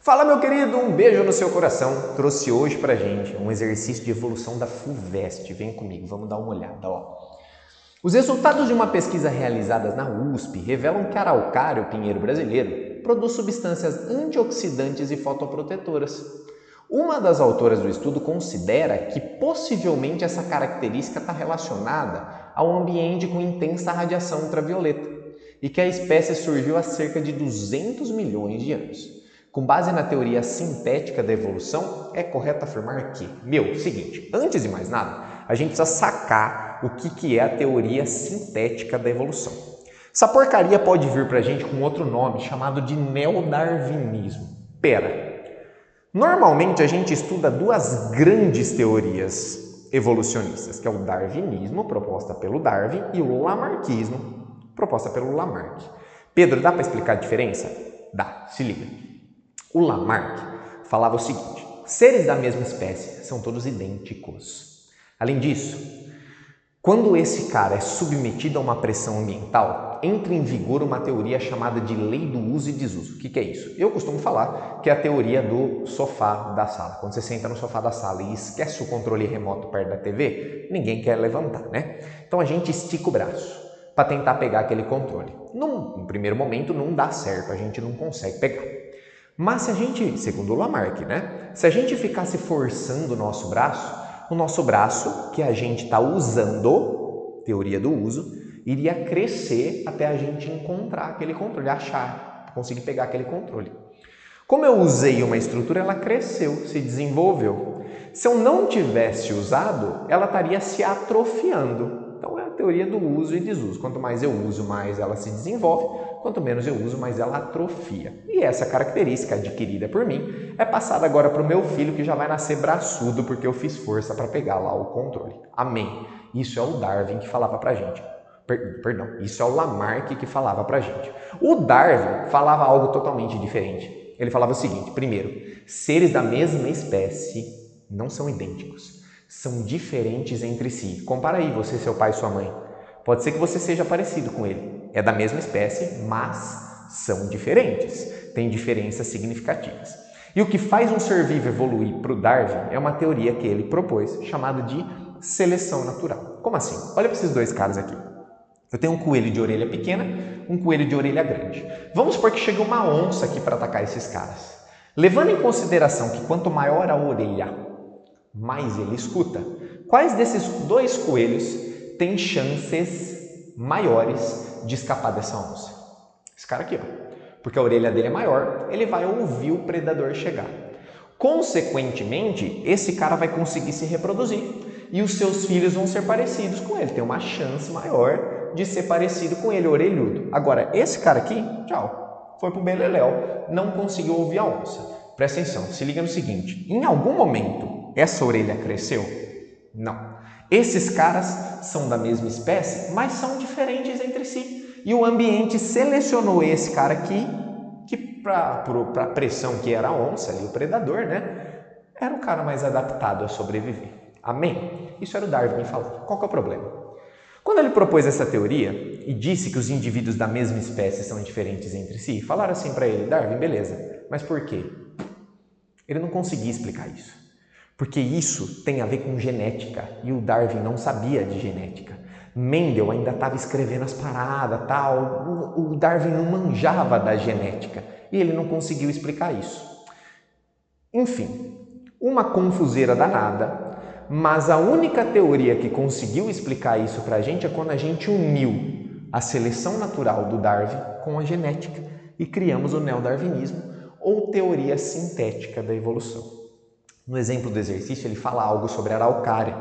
Fala, meu querido, um beijo no seu coração. Trouxe hoje pra gente um exercício de evolução da FUVEST. Vem comigo, vamos dar uma olhada, ó. Os resultados de uma pesquisa realizada na USP revelam que a araucária, o pinheiro brasileiro, produz substâncias antioxidantes e fotoprotetoras. Uma das autoras do estudo considera que possivelmente essa característica está relacionada ao ambiente com intensa radiação ultravioleta e que a espécie surgiu há cerca de 200 milhões de anos. Com base na teoria sintética da evolução, é correto afirmar que, seguinte, antes de mais nada, a gente precisa sacar o que é a teoria sintética da evolução. Essa porcaria pode vir pra gente com outro nome, chamado de neodarwinismo. Normalmente a gente estuda duas grandes teorias evolucionistas, que é o darwinismo, proposta pelo Darwin, e o lamarckismo, proposta pelo Lamarck. Pedro, dá para explicar a diferença? Dá, se liga. O Lamarck falava o seguinte: seres da mesma espécie são todos idênticos. Além disso, quando esse cara é submetido a uma pressão ambiental, entra em vigor uma teoria chamada de lei do uso e desuso. O que é isso? Eu costumo falar que é a teoria do sofá da sala. Quando você senta no sofá da sala e esquece o controle remoto perto da TV, ninguém quer levantar, né? Então a gente estica o braço para tentar pegar aquele controle. Num primeiro momento não dá certo, a gente não consegue pegar. Mas se a gente, segundo o Lamarck, né? Se a gente ficasse forçando o nosso braço que a gente está usando, teoria do uso, iria crescer até a gente encontrar aquele controle, achar, conseguir pegar aquele controle. Como eu usei uma estrutura, ela cresceu, se desenvolveu. Se eu não tivesse usado, ela estaria se atrofiando. Então é a teoria do uso e desuso. Quanto mais eu uso, mais ela se desenvolve. Quanto menos eu uso, mais ela atrofia. E essa característica adquirida por mim é passada agora para o meu filho, que já vai nascer braçudo porque eu fiz força para pegar lá o controle. Amém. Isso é o Darwin que falava pra gente. Perdão, isso é o Lamarck que falava pra gente. O Darwin falava algo totalmente diferente. Ele falava o seguinte: primeiro, seres da mesma espécie não são idênticos, são diferentes entre si. Compara aí você, seu pai e sua mãe. Pode ser que você seja parecido com ele. É da mesma espécie, mas são diferentes. Tem diferenças significativas. E o que faz um ser vivo evoluir para o Darwin é uma teoria que ele propôs, chamada de seleção natural. Como assim? Olha para esses dois caras aqui. Eu tenho um coelho de orelha pequena, um coelho de orelha grande. Vamos supor que chega uma onça aqui para atacar esses caras. Levando em consideração que quanto maior a orelha, mais ele escuta, quais desses dois coelhos têm chances maiores de escapar dessa onça? Esse cara aqui, ó. Porque a orelha dele é maior, ele vai ouvir o predador chegar. Consequentemente, esse cara vai conseguir se reproduzir e os seus filhos vão ser parecidos com ele. Tem uma chance maior de ser parecido com ele, orelhudo. Agora, esse cara aqui, tchau, foi pro beleléu, não conseguiu ouvir a onça. Presta atenção, se liga no seguinte: em algum momento, essa orelha cresceu? Não. Esses caras são da mesma espécie, mas são diferentes entre si. E o ambiente selecionou esse cara aqui, que para a pressão que era a onça, ali, o predador, né? Era o cara mais adaptado a sobreviver. Amém? Isso era o Darwin falando. Qual que é o problema? Quando ele propôs essa teoria e disse que os indivíduos da mesma espécie são diferentes entre si, falaram assim para ele: Darwin, beleza, mas por quê? Ele não conseguia explicar isso. Porque isso tem a ver com genética e o Darwin não sabia de genética. Mendel ainda estava escrevendo as paradas, tal. O Darwin não manjava da genética e ele não conseguiu explicar isso. Enfim, uma confuseira danada, mas a única teoria que conseguiu explicar isso pra gente é quando a gente uniu a seleção natural do Darwin com a genética e criamos o neodarwinismo, ou teoria sintética da evolução. No exemplo do exercício, ele fala algo sobre a araucária,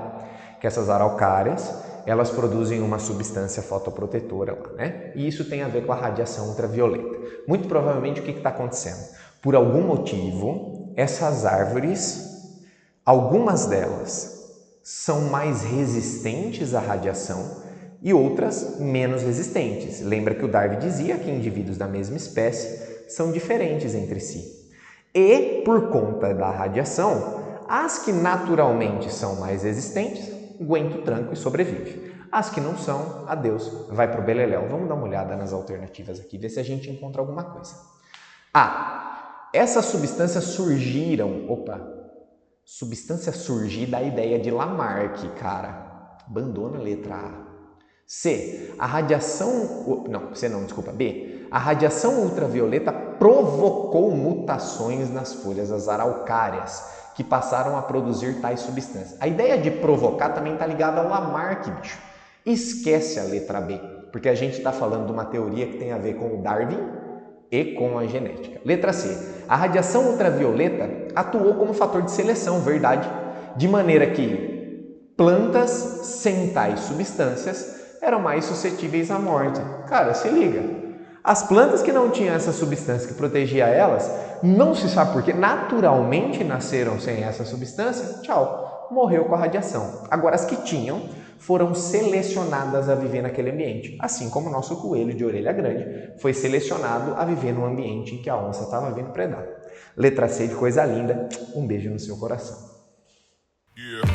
que essas araucárias, elas produzem uma substância fotoprotetora lá, né? E isso tem a ver com a radiação ultravioleta. Muito provavelmente, o que está acontecendo? Por algum motivo, essas árvores, algumas delas são mais resistentes à radiação e outras menos resistentes. Lembra que o Darwin dizia que indivíduos da mesma espécie são diferentes entre si. E, por conta da radiação, as que naturalmente são mais resistentes, aguenta o tranco e sobrevive. As que não são, adeus, vai pro beleléu. Vamos dar uma olhada nas alternativas aqui, ver se a gente encontra alguma coisa. A. Essas substâncias surgiram, substância surgir da ideia de Lamarck, cara. Abandona a letra A. C. B. A radiação ultravioleta provocou mutações nas folhas das araucárias, que passaram a produzir tais substâncias. A ideia de provocar também está ligada ao Lamarck, bicho. Esquece a letra B, porque a gente está falando de uma teoria que tem a ver com o Darwin e com a genética. Letra C. A radiação ultravioleta atuou como fator de seleção, verdade, de maneira que plantas sem tais substâncias eram mais suscetíveis à morte. Cara, se liga. As plantas que não tinham essa substância que protegia elas, não se sabe por quê, naturalmente nasceram sem essa substância, tchau, morreu com a radiação. Agora, as que tinham foram selecionadas a viver naquele ambiente, assim como o nosso coelho de orelha grande foi selecionado a viver no ambiente em que a onça estava vindo predar. Letra C de coisa linda, um beijo no seu coração. Yeah.